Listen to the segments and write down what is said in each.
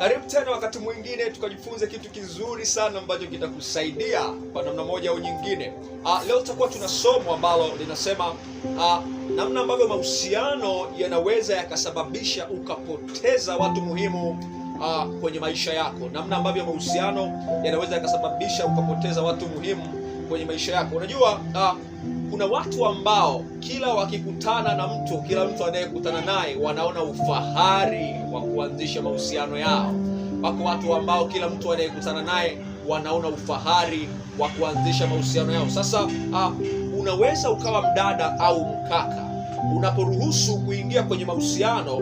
Karibu tena wakati mwingine tukajifunze kitu kizuri sana ambacho kitakusaidia kwa namna moja au nyingine. Leo tutakuwa tuna somo ambalo linasema namna ambavyo mahusiano yanaweza yakasababisha ukapoteza watu muhimu kwenye maisha yako. Namna ambavyo mahusiano yanaweza yakasababisha ukapoteza watu muhimu kwenye maisha yako. Unajua kuna watu ambao kila wakikutana na mtu, kila mtu anayekutana naye wanaona ufahari wa kuanzisha mahusiano yao. Wako watu ambao kila mtu anayekutana naye wanaona ufahari wa kuanzisha mahusiano yao. Sasa unaweza ukawa mdada au mkaka, unaporuhusu kuingia kwenye mahusiano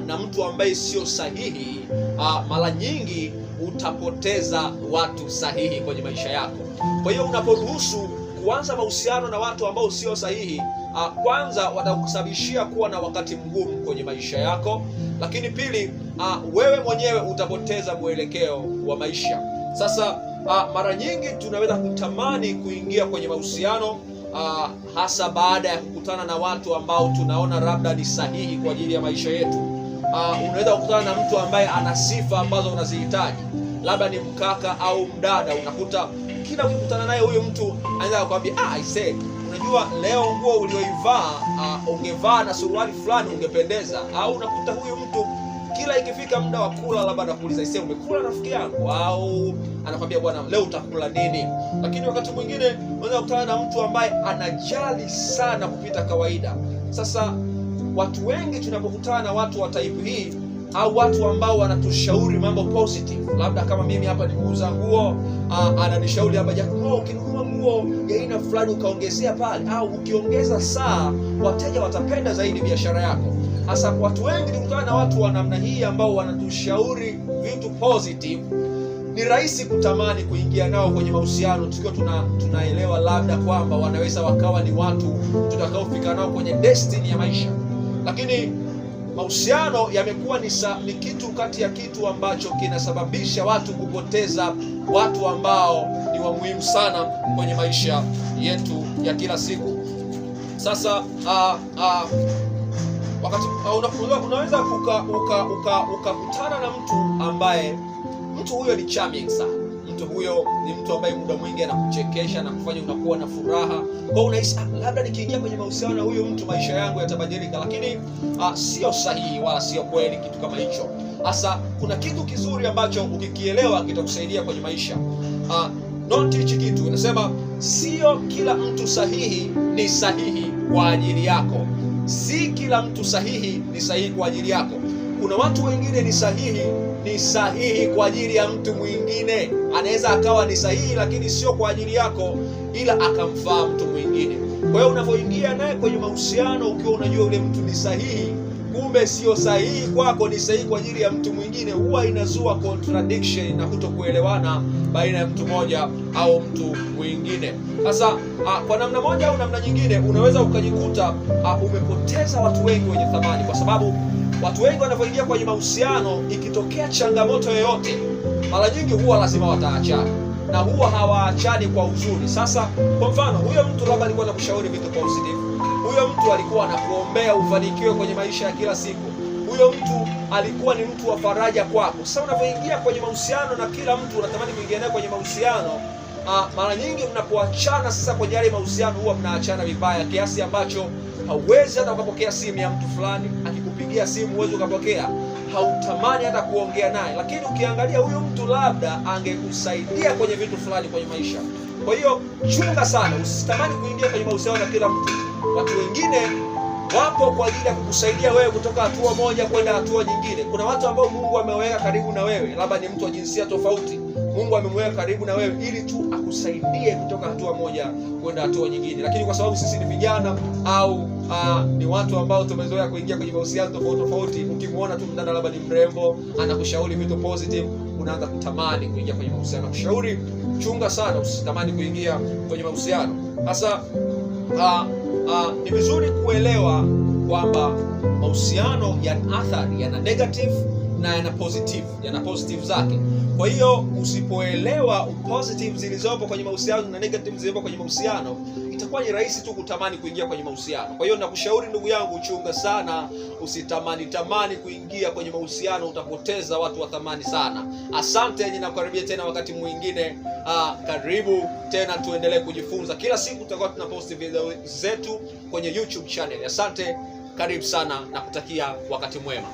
na mtu ambaye sio sahihi, mara nyingi utapoteza watu sahihi kwenye maisha yako. Kwa hiyo unaporuhusu kuanza mahusiano na watu ambao sio sahihi, kwanza watakusababishia kuwa na wakati mgumu kwenye maisha yako, lakini pili, wewe mwenyewe utapoteza mwelekeo wa maisha. Sasa mara nyingi tunaweza kutamani kuingia kwenye mahusiano hasa baada ya kukutana na watu ambao tunaona labda ni sahihi kwa ajili ya maisha yetu. Unaweza kukutana na mtu ambaye ana sifa ambazo unazihitaji, labda ni mkaka au mdada. Unakuta kila ukikutana naye huyo mtu anaweza kukwambia unajua leo nguo ulioivaa ungevaa na suruali fulani ungependeza. Au unakuta huyo mtu kila ikifika muda wa kula, labda anakuuliza umekula rafiki yangu, au anakwambia bwana leo utakula nini. Lakini wakati mwingine unaweza kukutana na mtu ambaye anajali sana kupita kawaida. Sasa watu wengi tunapokutana na watu wa type hii, au watu ambao wanatushauri mambo positive, labda kama mimi hapa ni muuza nguo, ananishauri hapa ukinunua nguo ya aina fulani ukaongezea pale, au ukiongeza saa wateja watapenda zaidi biashara yako. Hasa watu wengi tukutana na watu wa namna hii ambao wanatushauri vitu positive, ni rahisi kutamani kuingia nao kwenye mahusiano, tukiwa tunaelewa labda kwamba wanaweza wakawa ni watu tutakaofika nao kwenye destiny ya maisha. Lakini mahusiano yamekuwa ni kitu kati ya kitu ambacho kinasababisha watu kupoteza watu ambao ni wa muhimu sana kwenye maisha yetu ya kila siku. Sasa wakati unaweza ukakutana na mtu ambaye mtu huyo ni charming sana. Mtu huyo ni mtu ambaye muda mwingi anakuchekesha na kufanya unakuwa na furaha. Kwa unahisi labda nikiingia kwenye mahusiano na huyo mtu maisha yangu yatabadilika, lakini sio sahihi wala sio kweli kitu kama hicho. Hasa kuna kitu kizuri ambacho ukikielewa kitakusaidia kwenye maisha. Note hichi kitu, inasema sio kila mtu sahihi ni sahihi kwa ajili yako. Si kila mtu sahihi ni sahihi kwa ajili yako. Kuna watu wengine ni sahihi kwa ajili ya mtu mwingine. Anaweza akawa ni sahihi lakini sio kwa ajili yako, ila akamfaa mtu mwingine. Kwa hiyo unapoingia naye kwenye mahusiano ukiwa unajua yule mtu ni sahihi, kumbe sio sahihi kwako, ni sahihi kwa ajili ya mtu mwingine, huwa inazua contradiction na kutokuelewana baina ya mtu moja au mtu mwingine. Sasa kwa namna moja au namna nyingine unaweza ukajikuta umepoteza watu wengi wenye thamani, kwa sababu watu wengi wanapoingia kwenye mahusiano, ikitokea changamoto yoyote, mara nyingi huwa lazima wataachana, na huwa hawaachani kwa uzuri. Sasa kwa mfano, huyo mtu labda alikuwa anakushauri vitu positive, huyo mtu alikuwa anakuombea ufanikiwe kwenye maisha ya kila siku, huyo mtu alikuwa ni mtu wa faraja kwako. Sasa unapoingia kwenye mahusiano na kila mtu unatamani kuingia naye kwenye mahusiano, mara nyingi mnapoachana sasa kwenye yale mahusiano huwa mnaachana vibaya, kiasi ambacho hauwezi hata ukapokea simu ya mtu fulani. Akikupigia simu huwezi ukapokea, hautamani hata kuongea naye. Lakini ukiangalia huyo mtu labda angekusaidia kwenye vitu fulani kwenye maisha. Kwa hiyo chunga sana, usitamani kuingia kwenye mahusiano na kila mtu. Watu wengine wapo kwa ajili ya kukusaidia wewe kutoka hatua moja kwenda hatua nyingine. Kuna watu ambao Mungu ameweka karibu na wewe, labda ni mtu wa jinsia tofauti. Mungu amemweka karibu na wewe ili tu akusaidie kutoka hatua moja kwenda hatua nyingine. Lakini kwa sababu sisi ni vijana au ni watu ambao tumezoea kuingia kwenye mahusiano tofauti, ukimwona tu mdada labda ni mrembo anakushauri vitu positive, unaanza kutamani kuingia kwenye mahusiano. Kushauri, chunga sana, usitamani kuingia kwenye mahusiano. Sasa ni vizuri kuelewa kwamba mahusiano yana athari, yana negative na yana positive zake. Kwa hiyo usipoelewa positive zilizopo kwenye mahusiano na negative zilizopo kwenye mahusiano, itakuwa ni rahisi tu kutamani kuingia kwenye mahusiano. Kwa hiyo nakushauri ndugu yangu, chunga sana, usitamani kuingia kwenye mahusiano, utapoteza watu wa thamani sana. Asante, ninakukaribia tena wakati mwingine. Karibu tena, tuendelee kujifunza. Kila siku tutakuwa tunaposti video zetu kwenye YouTube channel. Asante, karibu sana na kutakia wakati mwema.